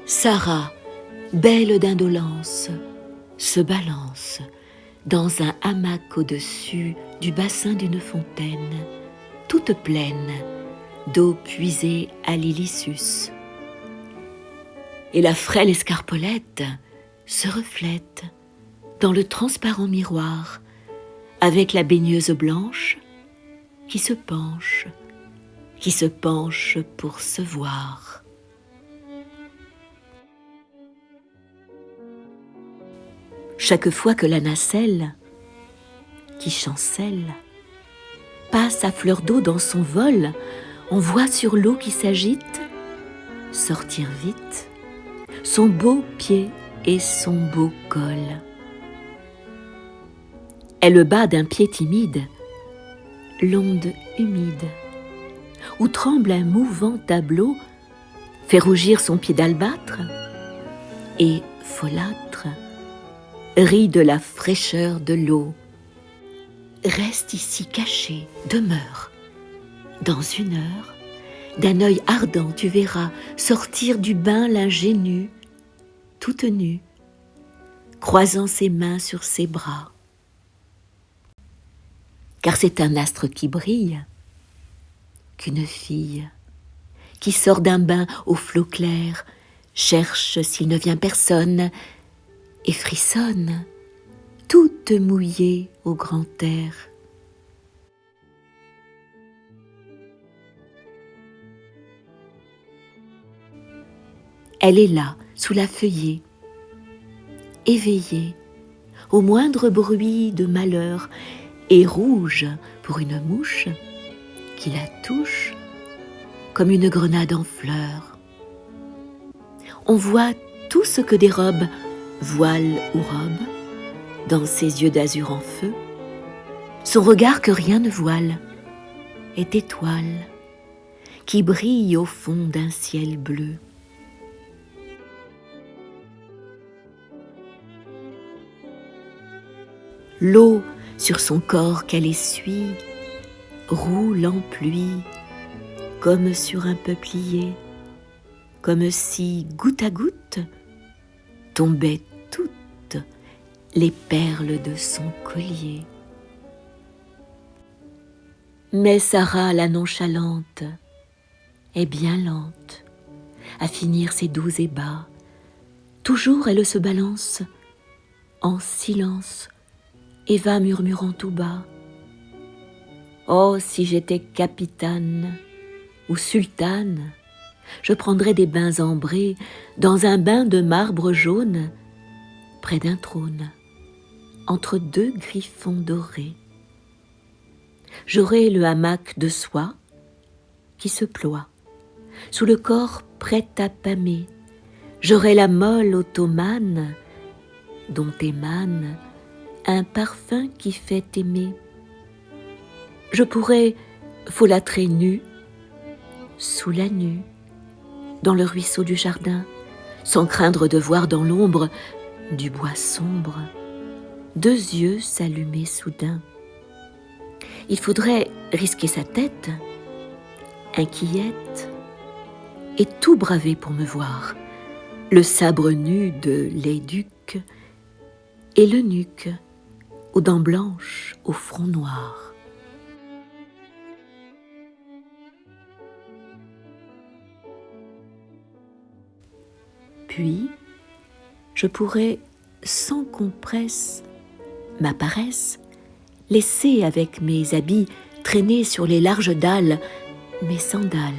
Sarah, belle d'indolence, se balance dans un hamac au-dessus du bassin d'une fontaine, toute pleine d'eau puisée à l'Ilissus. Et la frêle escarpolette se reflète dans le transparent miroir avec la baigneuse blanche qui se penche pour se voir. Chaque fois que la nacelle, qui chancelle, passe à fleur d'eau dans son vol, on voit sur l'eau qui s'agite sortir vite son beau pied et son beau col. Elle bat d'un pied timide l'onde humide, où tremble un mouvant tableau, fait rougir son pied d'albâtre, et folâtre rit de la fraîcheur de l'eau. Reste ici caché, demeure. Dans une heure, d'un œil ardent tu verras sortir du bain l'ingénue, toute nue, croisant ses mains sur ses bras. Car c'est un astre qui brille qu'une fille qui sort d'un bain au flot clair cherche s'il ne vient personne et frissonne, toute mouillée au grand air. Elle est là, sous la feuillée, éveillée au moindre bruit de malheur et rouge pour une mouche qui la touche comme une grenade en fleurs. On voit tout ce que dérobe voile ou robe dans ses yeux d'azur en feu, son regard que rien ne voile est étoile qui brille au fond d'un ciel bleu. L'eau sur son corps qu'elle essuie roule en pluie comme sur un peuplier, comme si, goutte à goutte, tombaient toutes les perles de son collier. Mais Sarah, la nonchalante, est bien lente à finir ses doux ébats. Toujours elle se balance en silence et va murmurant tout bas. Oh, si j'étais capitane ou sultane, je prendrais des bains ambrés dans un bain de marbre jaune, près d'un trône, entre deux griffons dorés. J'aurais le hamac de soie qui se ploie, sous le corps prêt à pâmer. J'aurais la molle ottomane dont émane un parfum qui fait aimer. Je pourrais folâtrer nu, sous la nue, dans le ruisseau du jardin, sans craindre de voir dans l'ombre du bois sombre deux yeux s'allumer soudain. Il faudrait risquer sa tête, inquiète, et tout braver pour me voir, le sabre nu de l'éduc et l'eunuque aux dents blanches, au front noir. Puis, je pourrais, sans qu'on presse ma paresse, laisser avec mes habits traîner sur les larges dalles mes sandales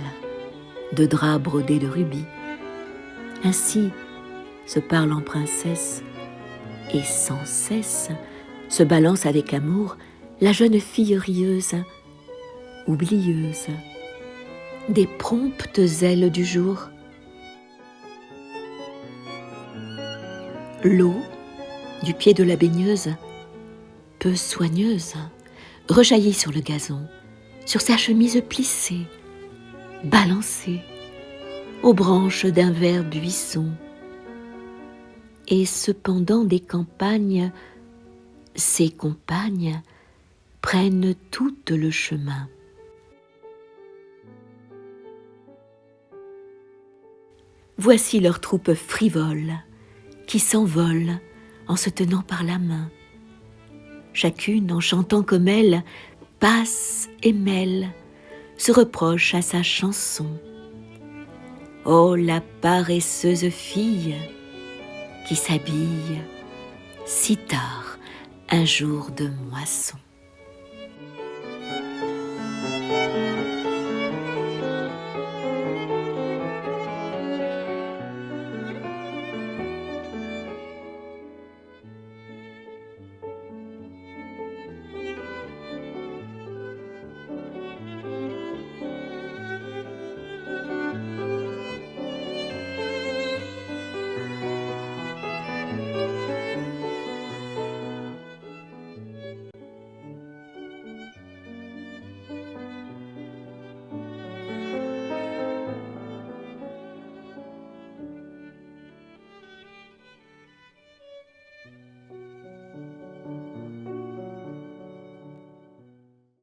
de drap brodés de rubis. Ainsi se parle en princesse et sans cesse se balance avec amour la jeune fille rieuse, oublieuse des promptes ailes du jour. L'eau du pied de la baigneuse, peu soigneuse, rejaillit sur le gazon, sur sa chemise plissée, balancée aux branches d'un vert buisson. Et cependant des campagnes, ses compagnes prennent toutes le chemin. Voici leur troupe frivole qui s'envole en se tenant par la main. Chacune, en chantant comme elle, passe et mêle, se reproche à sa chanson. Oh, la paresseuse fille qui s'habille si tard un jour de moisson.